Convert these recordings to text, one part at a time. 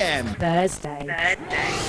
p.m. Thursday.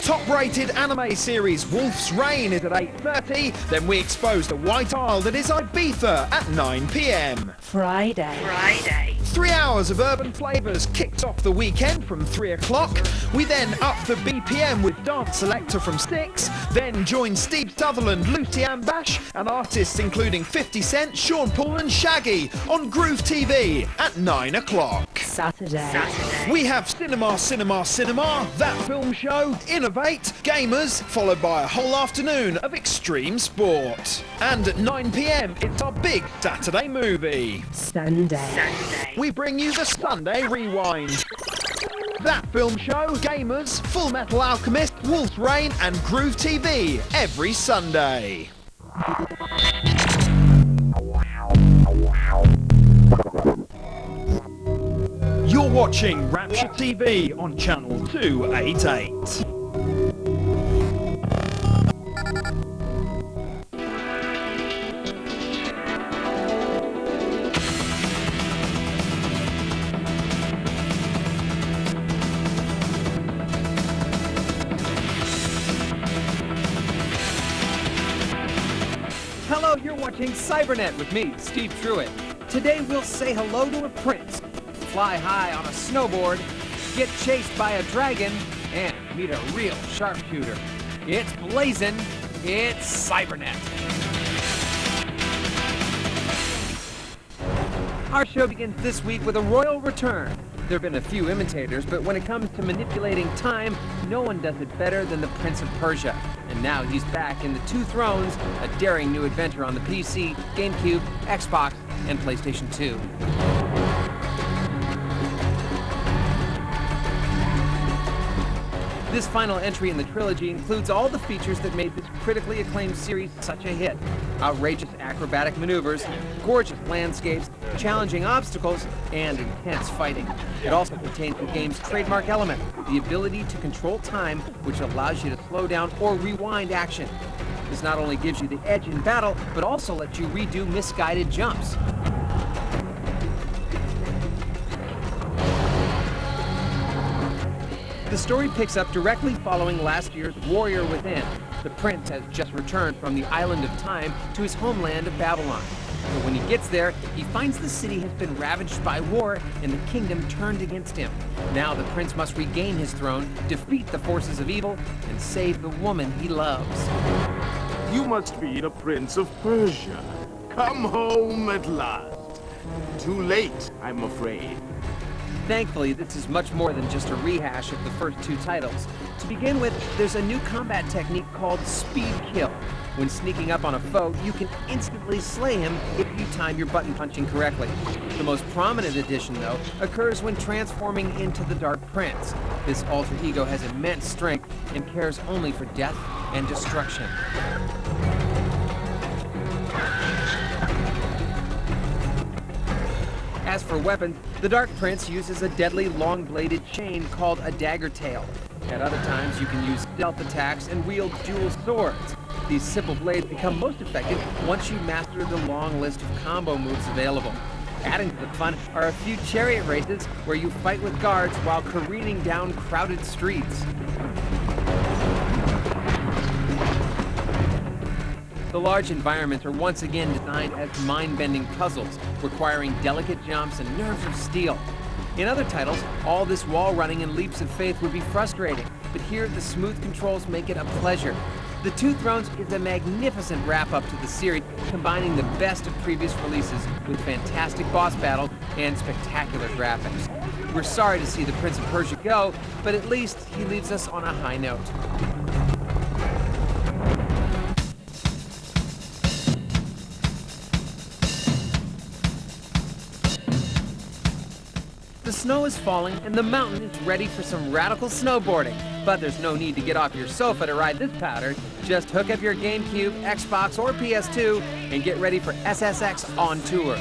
Top-rated anime series Wolf's Reign is at 8:30. Then we expose the White Isle that is Ibiza at 9 p.m. Friday. 3 hours of urban flavours kicks off the weekend from 3 o'clock. We then up the BPM with Dance Selector from 6. Then join Steve Sutherland, Lucy Ambash, and artists including 50 Cent, Sean Paul and Shaggy on Groove TV at 9 o'clock. Saturday. We have Cinema, That Film Show, Innovate, Gamers, followed by a whole afternoon of extreme sport. And at 9 p.m, it's our big Saturday movie. Sunday. We bring you the Sunday Rewind. That Film Show, Gamers, Full Metal Alchemist, Wolf's Reign and Groove TV every Sunday. You're watching Rapture TV on channel 288. Hello, you're watching Cybernet with me, Steve Truitt. Today we'll say hello to a prince, fly high on a snowboard, get chased by a dragon, and meet a real sharpshooter. It's blazing, it's Cybernet. Our show begins this week with a royal return. There have been a few imitators, but when it comes to manipulating time, no one does it better than the Prince of Persia. And now he's back in the Two Thrones, a daring new adventure on the PC, GameCube, Xbox, and PlayStation 2. This final entry in the trilogy includes all the features that made this critically acclaimed series such a hit. Outrageous acrobatic maneuvers, gorgeous landscapes, challenging obstacles, and intense fighting. It also contains the game's trademark element, the ability to control time, which allows you to slow down or rewind action. This not only gives you the edge in battle, but also lets you redo misguided jumps. The story picks up directly following last year's Warrior Within. The prince has just returned from the island of time to his homeland of Babylon. But when he gets there, he finds the city has been ravaged by war and the kingdom turned against him. Now the prince must regain his throne, defeat the forces of evil, and save the woman he loves. You must be the Prince of Persia. Come home at last. Too late, I'm afraid. Thankfully, this is much more than just a rehash of the first two titles. To begin with, there's a new combat technique called Speed Kill. When sneaking up on a foe, you can instantly slay him if you time your button punching correctly. The most prominent addition, though, occurs when transforming into the Dark Prince. This alter ego has immense strength and cares only for death and destruction. As for weapons, the Dark Prince uses a deadly long-bladed chain called a dagger tail. At other times, you can use stealth attacks and wield dual swords. These simple blades become most effective once you master the long list of combo moves available. Adding to the fun are a few chariot races where you fight with guards while careening down crowded streets. The large environments are once again designed as mind-bending puzzles, requiring delicate jumps and nerves of steel. In other titles, all this wall running and leaps of faith would be frustrating, but here the smooth controls make it a pleasure. The Two Thrones is a magnificent wrap-up to the series, combining the best of previous releases with fantastic boss battles and spectacular graphics. We're sorry to see the Prince of Persia go, but at least he leaves us on a high note. The snow is falling and the mountain is ready for some radical snowboarding. But there's no need to get off your sofa to ride this powder. Just hook up your GameCube, Xbox, or PS2 and get ready for SSX on tour.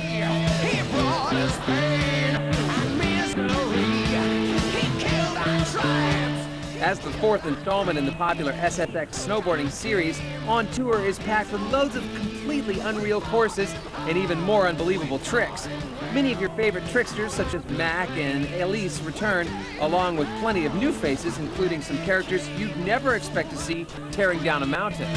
As the fourth installment in the popular SSX snowboarding series, On Tour is packed with loads of completely unreal courses and even more unbelievable tricks. Many of your favorite tricksters, such as Mac and Elise, return, along with plenty of new faces, including some characters you'd never expect to see tearing down a mountain.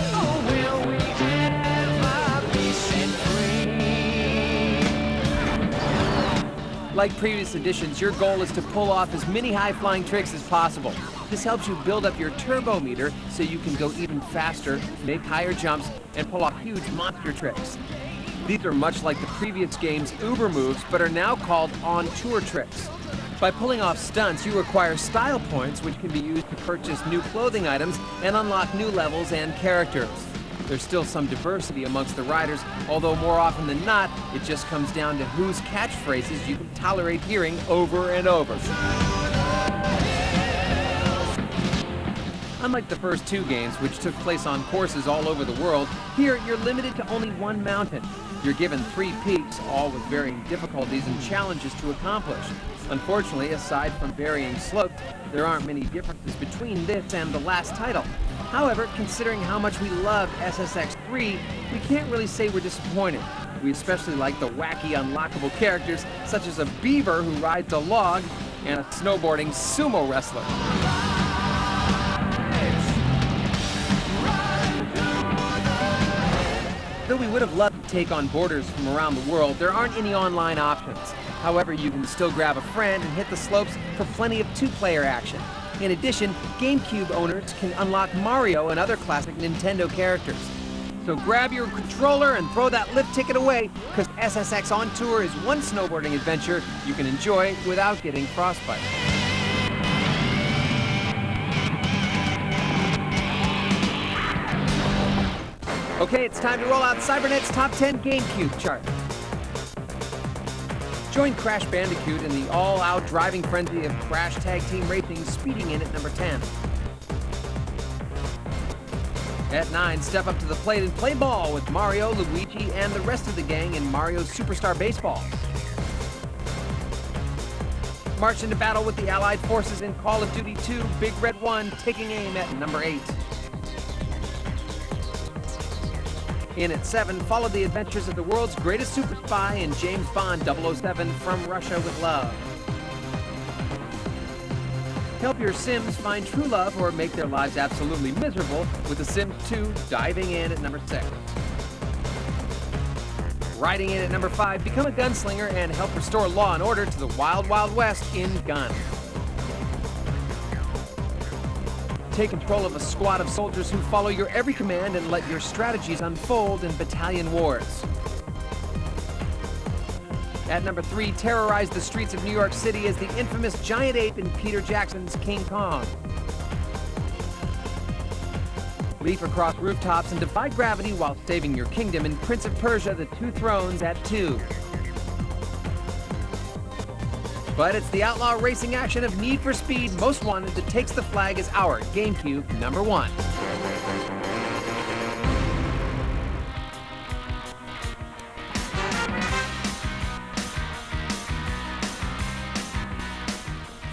Like previous editions, your goal is to pull off as many high-flying tricks as possible. This helps you build up your turbo meter so you can go even faster, make higher jumps, and pull off huge monster tricks. These are much like the previous game's Uber moves, but are now called on-tour tricks. By pulling off stunts, you acquire style points, which can be used to purchase new clothing items and unlock new levels and characters. There's still some diversity amongst the riders, although more often than not, it just comes down to whose catchphrases you can tolerate hearing over and over. Unlike the first two games, which took place on courses all over the world, here you're limited to only one mountain. You're given 3 peaks, all with varying difficulties and challenges to accomplish. Unfortunately, aside from varying slopes, there aren't many differences between this and the last title. However, considering how much we loved SSX3, we can't really say we're disappointed. We especially like the wacky, unlockable characters, such as a beaver who rides a log and a snowboarding sumo wrestler. Though we would have loved to take on boarders from around the world, there aren't any online options. However, you can still grab a friend and hit the slopes for plenty of 2-player action. In addition, GameCube owners can unlock Mario and other classic Nintendo characters. So grab your controller and throw that lift ticket away, because SSX On Tour is one snowboarding adventure you can enjoy without getting frostbite. Okay, it's time to roll out Cybernet's Top 10 GameCube chart. Join Crash Bandicoot in the all-out driving frenzy of Crash Tag Team Racing, speeding in at number 10. At 9, step up to the plate and play ball with Mario, Luigi, and the rest of the gang in Mario's Superstar Baseball. March into battle with the Allied forces in Call of Duty 2, Big Red 1, taking aim at number 8. In at 7, follow the adventures of the world's greatest super spy in James Bond 007 From Russia with Love. Help your Sims find true love or make their lives absolutely miserable with The Sims 2 diving in at number 6. Riding in at number 5, become a gunslinger and help restore law and order to the Wild Wild West in Gun. Take control of a squad of soldiers who follow your every command and let your strategies unfold in Battalion Wars. At number 3, terrorize the streets of New York City as the infamous giant ape in Peter Jackson's King Kong. Leap across rooftops and defy gravity while saving your kingdom in Prince of Persia: The Two Thrones at 2. But it's the outlaw racing action of Need for Speed Most Wanted that takes the flag as our GameCube number 1.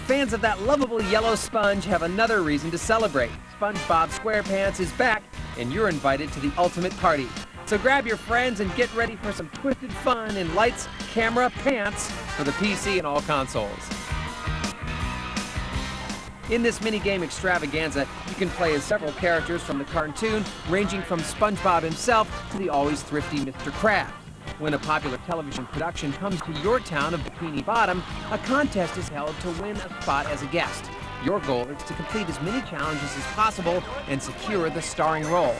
Fans of that lovable yellow sponge have another reason to celebrate. SpongeBob SquarePants is back, and you're invited to the ultimate party. So grab your friends and get ready for some twisted fun in lights, camera, pants for the PC and all consoles. In this minigame extravaganza, you can play as several characters from the cartoon, ranging from SpongeBob himself to the always thrifty Mr. Krabs. When a popular television production comes to your town of Bikini Bottom, a contest is held to win a spot as a guest. Your goal is to complete as many challenges as possible and secure the starring role.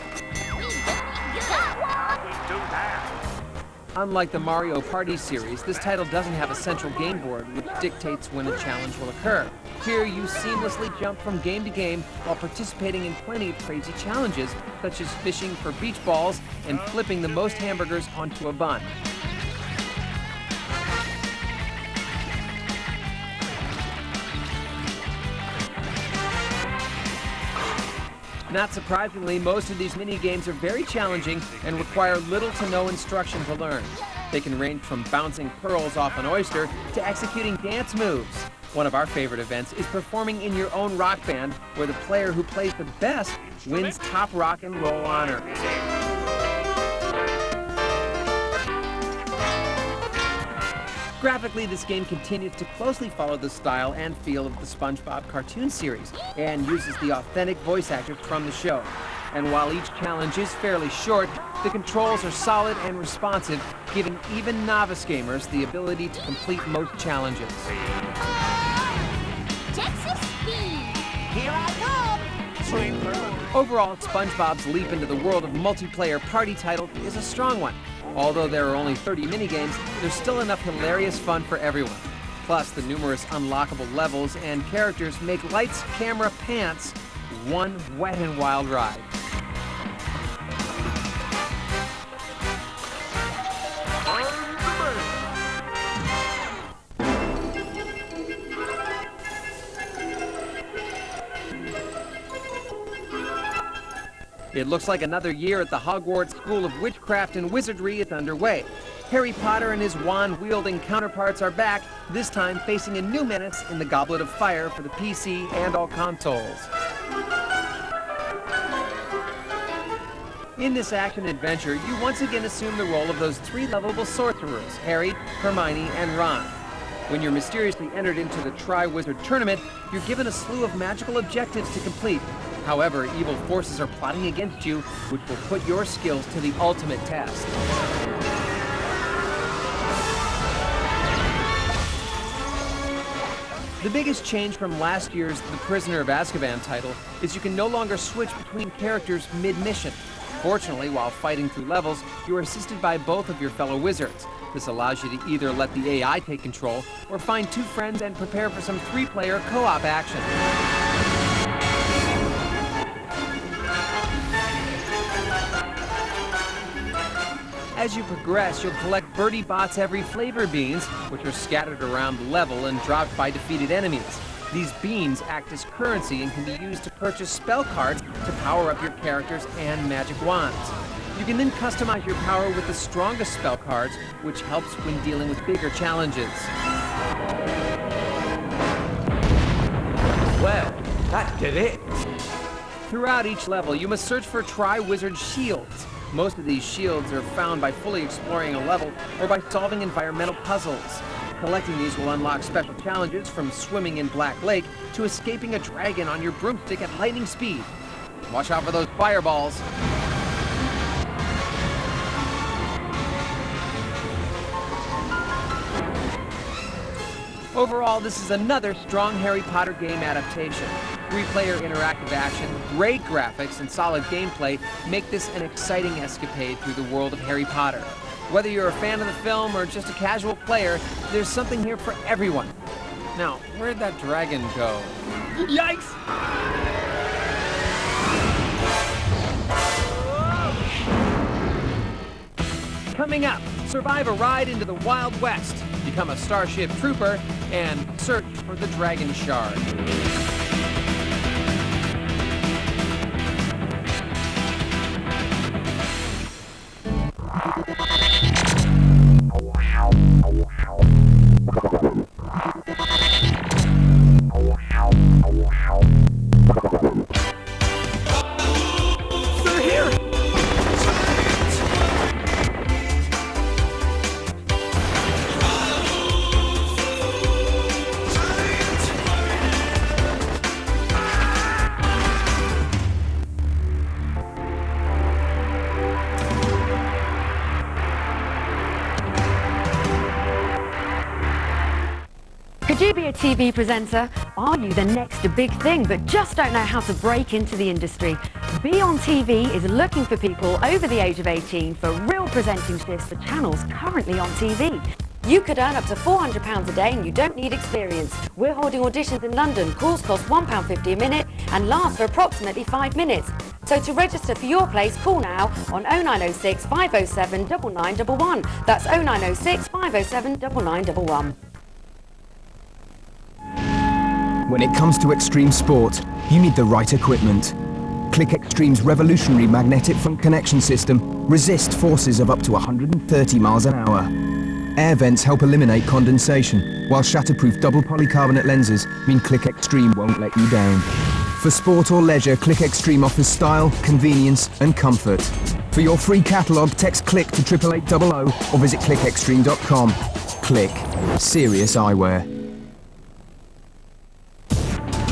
Unlike the Mario Party series, this title doesn't have a central game board which dictates when a challenge will occur. Here, you seamlessly jump from game to game while participating in plenty of crazy challenges, such as fishing for beach balls and flipping the most hamburgers onto a bun. Not surprisingly, most of these mini-games are very challenging and require little to no instruction to learn. They can range from bouncing pearls off an oyster to executing dance moves. One of our favorite events is performing in your own rock band, where the player who plays the best wins top rock and roll honors. Graphically, this game continues to closely follow the style and feel of the SpongeBob cartoon series, and uses the authentic voice actors from the show. And while each challenge is fairly short, the controls are solid and responsive, giving even novice gamers the ability to complete most challenges. Texas speed. Here I come. Swing through. Overall, SpongeBob's leap into the world of multiplayer party titles is a strong one. Although there are only 30 minigames, there's still enough hilarious fun for everyone. Plus, the numerous unlockable levels and characters make Lights, Camera, Pants one wet and wild ride. It looks like another year at the Hogwarts School of Witchcraft and Wizardry is underway. Harry Potter and his wand-wielding counterparts are back, this time facing a new menace in the Goblet of Fire for the PC and all consoles. In this action-adventure, you once again assume the role of those three lovable sorcerers, Harry, Hermione, and Ron. When you're mysteriously entered into the Tri-Wizard Tournament, you're given a slew of magical objectives to complete. However, evil forces are plotting against you, which will put your skills to the ultimate test. The biggest change from last year's The Prisoner of Azkaban title is you can no longer switch between characters mid-mission. Fortunately, while fighting through levels, you are assisted by both of your fellow wizards. This allows you to either let the AI take control, or find two friends and prepare for some three-player co-op action. As you progress, you'll collect Birdie Bot's every flavor beans, which are scattered around the level and dropped by defeated enemies. These beans act as currency and can be used to purchase spell cards to power up your characters and magic wands. You can then customize your power with the strongest spell cards, which helps when dealing with bigger challenges. Well, that did it. Throughout each level, you must search for Tri-Wizard shields. Most of these shields are found by fully exploring a level or by solving environmental puzzles. Collecting these will unlock special challenges from swimming in Black Lake to escaping a dragon on your broomstick at lightning speed. Watch out for those fireballs. Overall, this is another strong Harry Potter game adaptation. Three-player interactive action, great graphics, and solid gameplay make this an exciting escapade through the world of Harry Potter. Whether you're a fan of the film or just a casual player, there's something here for everyone. Now, where'd that dragon go? Yikes! Coming up, survive a ride into the Wild West, become a Starship Trooper, and search for the Dragon Shard. Could you be a TV presenter? Are you the next big thing but just don't know how to break into the industry? Be On TV is looking for people over the age of 18 for real presenting shifts for channels currently on TV. You could earn up to £400 a day and you don't need experience. We're holding auditions in London. Calls cost £1.50 a minute and last for approximately 5 minutes. So to register for your place, call now on 0906 507 9911. That's 0906 507 9911. When it comes to extreme sport, you need the right equipment. Click Extreme's revolutionary magnetic front connection system resists forces of up to 130 miles an hour. Air vents help eliminate condensation, while shatterproof double polycarbonate lenses mean Click Extreme won't let you down. For sport or leisure, Click Extreme offers style, convenience and comfort. For your free catalogue, text CLICK to 88800 or visit clickextreme.com. Click. Serious eyewear.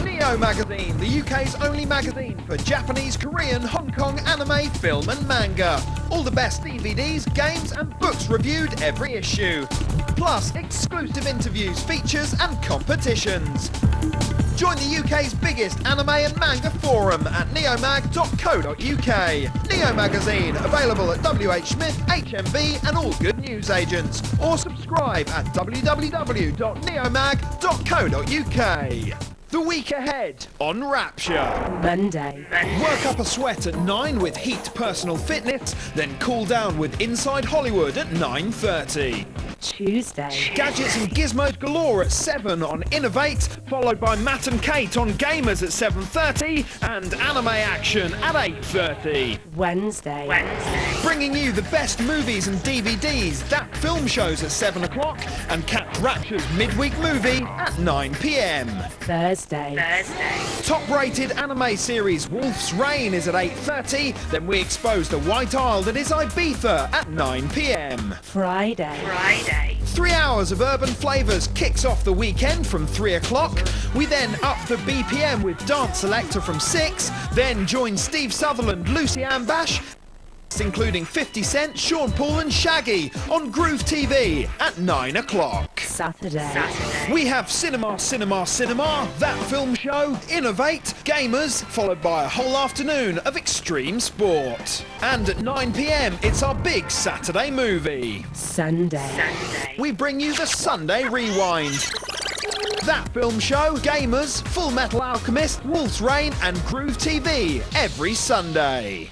Neo Magazine, the UK's only magazine for Japanese, Korean, Hong Kong anime, film and manga. All the best DVDs, games and books reviewed every issue. Plus exclusive interviews, features and competitions. Join the UK's biggest anime and manga forum at neomag.co.uk. Neo Magazine, available at WH Smith, HMV and all good news agents. Or subscribe at www.neomag.co.uk. The week ahead on Rapture. Monday. Work up a sweat at 9 with Heat Personal Fitness, then cool down with Inside Hollywood at 9:30. Tuesday. Gadgets and gizmos galore at 7 on Innovate, followed by Matt and Kate on Gamers at 7:30 and Anime Action at 8:30. Wednesday. Bringing you the best movies and DVDs, That Film Shows at 7 o'clock and catch Rapture's midweek movie at 9 p.m. Thursday. Top-rated anime series Wolf's Reign is at 8:30, then we expose the White Isle that is Ibiza at 9 p.m. Friday. 3 hours of urban flavours kicks off the weekend from 3 o'clock. We then up the BPM with Dance Selector from 6, then join Steve Sutherland, Lucy Ambash, including 50 Cent, Sean Paul and Shaggy on Groove TV at 9 o'clock. Saturday. We have Cinema, That Film Show, Innovate, Gamers, followed by a whole afternoon of extreme sport. And at 9 p.m, it's our big Saturday movie. Sunday. We bring you the Sunday Rewind. That Film Show, Gamers, Full Metal Alchemist, Wolf's Reign and Groove TV every Sunday.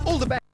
All the best.